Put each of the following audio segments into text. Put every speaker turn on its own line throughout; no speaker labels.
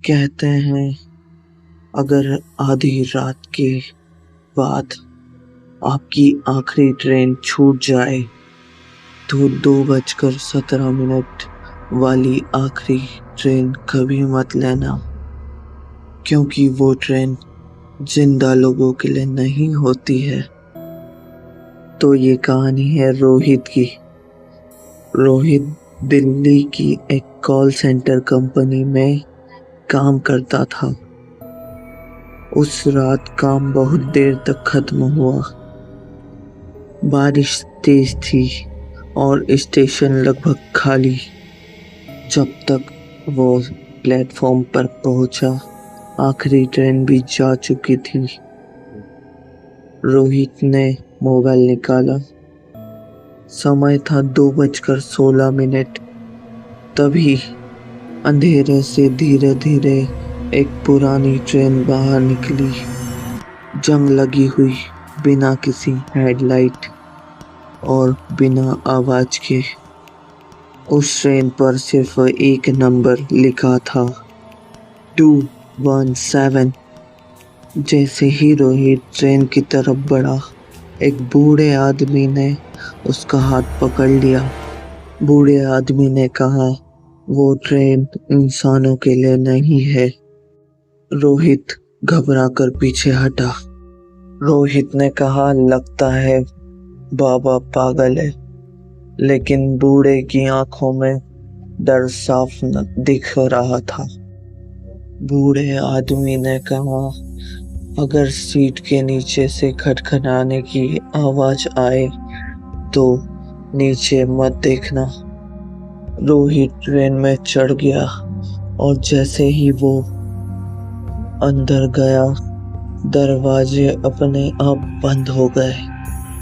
कहते हैं अगर आधी रात के बाद आपकी आखिरी ट्रेन छूट जाए तो 2:17 वाली आखिरी ट्रेन कभी मत लेना, क्योंकि वो ट्रेन जिंदा लोगों के लिए नहीं होती है। तो ये कहानी है रोहित की। रोहित दिल्ली की एक कॉल सेंटर कंपनी में काम करता था। उस रात काम बहुत देर तक खत्म हुआ। बारिश तेज थी और स्टेशन लगभग खाली। जब तक वो प्लेटफॉर्म पर पहुंचा, आखिरी ट्रेन भी जा चुकी थी। रोहित ने मोबाइल निकाला। समय था 2:16। तभी अंधेरे से धीरे धीरे एक पुरानी ट्रेन बाहर निकली, जंग लगी हुई, बिना किसी हेडलाइट और बिना आवाज के। उस ट्रेन पर सिर्फ एक नंबर लिखा था, 217। जैसे ही रोहित ट्रेन की तरफ बढ़ा, एक बूढ़े आदमी ने उसका हाथ पकड़ लिया। बूढ़े आदमी ने कहा, वो ट्रेन इंसानों के लिए नहीं है। रोहित घबरा कर पीछे हटा। रोहित ने कहा, लगता है बाबा पागल है। लेकिन बूढ़े की आंखों में डर साफ दिख रहा था। बूढ़े आदमी ने कहा, अगर सीट के नीचे से खटखटाने की आवाज आए तो नीचे मत देखना। रोहित ट्रेन में चढ़ गया और जैसे ही वो अंदर गया, दरवाजे अपने आप बंद हो गए।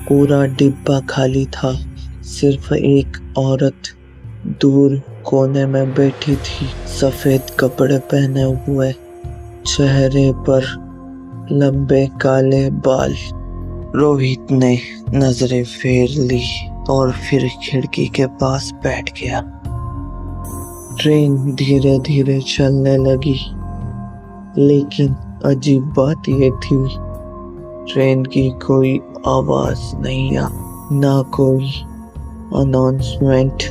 पूरा डिब्बा खाली था। सिर्फ एक औरत दूर कोने में बैठी थी, सफेद कपड़े पहने हुए, चेहरे पर लंबे काले बाल। रोहित ने नजरें फेर ली और फिर खिड़की के पास बैठ गया। ट्रेन धीरे धीरे चलने लगी, लेकिन अजीब बात यह थी, ट्रेन की कोई आवाज नहीं आ, ना कोई अनाउंसमेंट,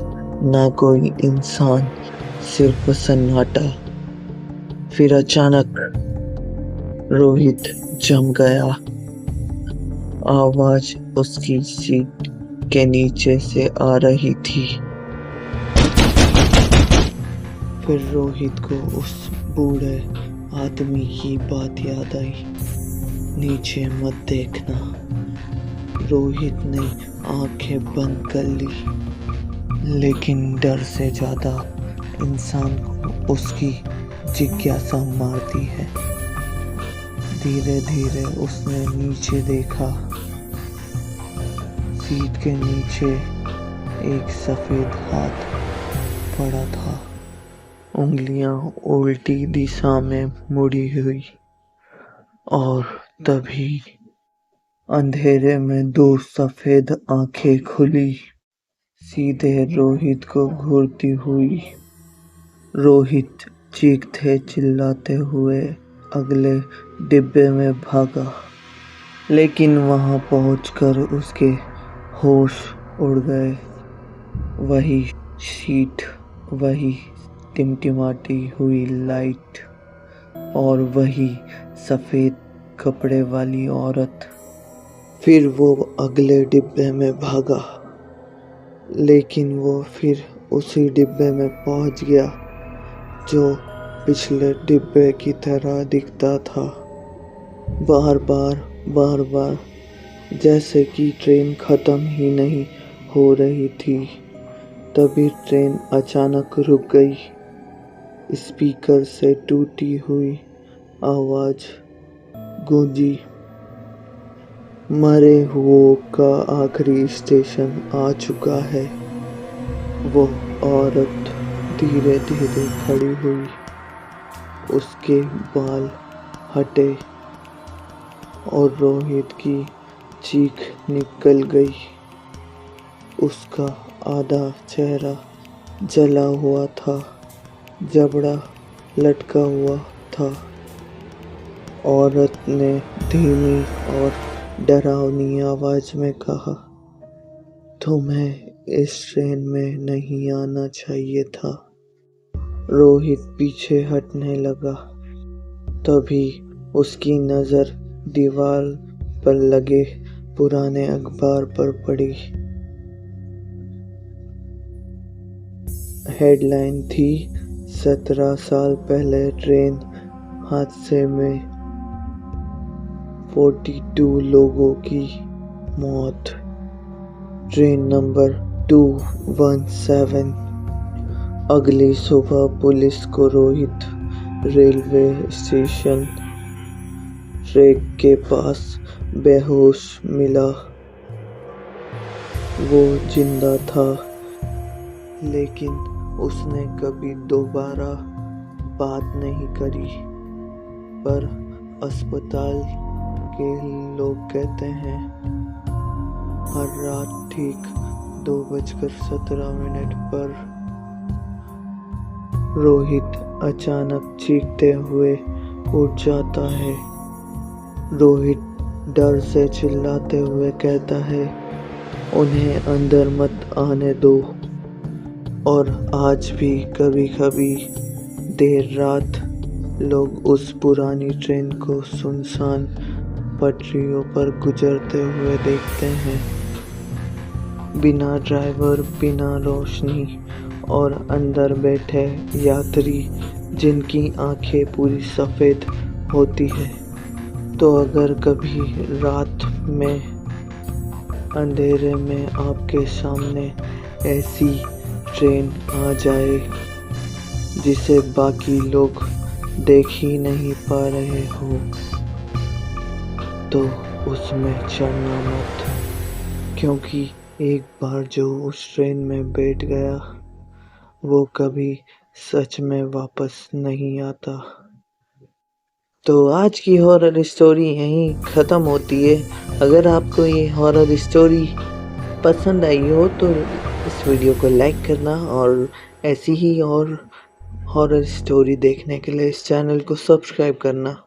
ना कोई इंसान, सिर्फ सन्नाटा। फिर अचानक रोहित जम गया। आवाज उसकी सीट के नीचे से आ रही थी। फिर रोहित को उस बूढ़े आदमी की बात याद आई, नीचे मत देखना। रोहित ने आंखें बंद कर ली, लेकिन डर से ज्यादा इंसान को उसकी जिज्ञासा मारती है। धीरे धीरे उसने नीचे देखा। सीट के नीचे एक सफेद हाथ पड़ा था, उंगलियां उल्टी दिशा में मुड़ी हुई। और तभी अंधेरे में दो सफेद आंखें खुली, सीधे रोहित को घूरती हुई। रोहित चीखते चिल्लाते हुए अगले डिब्बे में भागा, लेकिन वहां पहुंचकर उसके होश उड़ गए। वही सीट, वही टिमटिमाती हुई लाइट और वही सफेद कपड़े वाली औरत। फिर वो अगले डिब्बे में भागा, लेकिन वो फिर उसी डिब्बे में पहुंच गया जो पिछले डिब्बे की तरह दिखता था। बार बार जैसे कि ट्रेन खत्म ही नहीं हो रही थी। तभी ट्रेन अचानक रुक गई। स्पीकर से टूटी हुई आवाज गूंजी, मरे हुओं का आखिरी स्टेशन आ चुका है। वो औरत धीरे धीरे खड़ी हुई, उसके बाल हटे और रोहित की चीख निकल गई। उसका आधा चेहरा जला हुआ था, जबड़ा लटका हुआ था। औरत ने धीमी और डरावनी आवाज में कहा, तुम्हें इस ट्रेन में नहीं आना चाहिए था। रोहित पीछे हटने लगा। तभी उसकी नजर दीवार पर लगे पुराने अखबार पर पड़ी। हेडलाइन थी, 17 साल पहले ट्रेन हादसे में 42 लोगों की मौत। Train number 217। अगली सुबह पुलिस को रोहित रेलवे स्टेशन ट्रैक के पास बेहोश मिला। वो जिंदा था, लेकिन उसने कभी दोबारा बात नहीं करी। पर अस्पताल के लोग कहते हैं हर रात ठीक 2:17 पर रोहित अचानक चीखते हुए उठ जाता है। रोहित डर से चिल्लाते हुए कहता है, उन्हें अंदर मत आने दो। और आज भी कभी-कभी देर रात लोग उस पुरानी ट्रेन को सुनसान पटरियों पर गुजरते हुए देखते हैं। बिना ड्राइवर, बिना रोशनी और अंदर बैठे यात्री जिनकी आंखें पूरी सफेद होती है। तो अगर कभी रात में अंधेरे में आपके सामने ऐसी ट्रेन आ जाए जिसे बाकी लोग देख ही नहीं पा रहे हो, तो उसमें चढ़ना मत, क्योंकि एक बार जो उस ट्रेन में बैठ गया वो कभी सच में वापस नहीं आता। तो आज की हॉरर स्टोरी यहीं ख़त्म होती है। अगर आपको ये हॉरर स्टोरी पसंद आई हो तो इस वीडियो को लाइक करना और ऐसी ही और हॉरर स्टोरी देखने के लिए इस चैनल को सब्सक्राइब करना।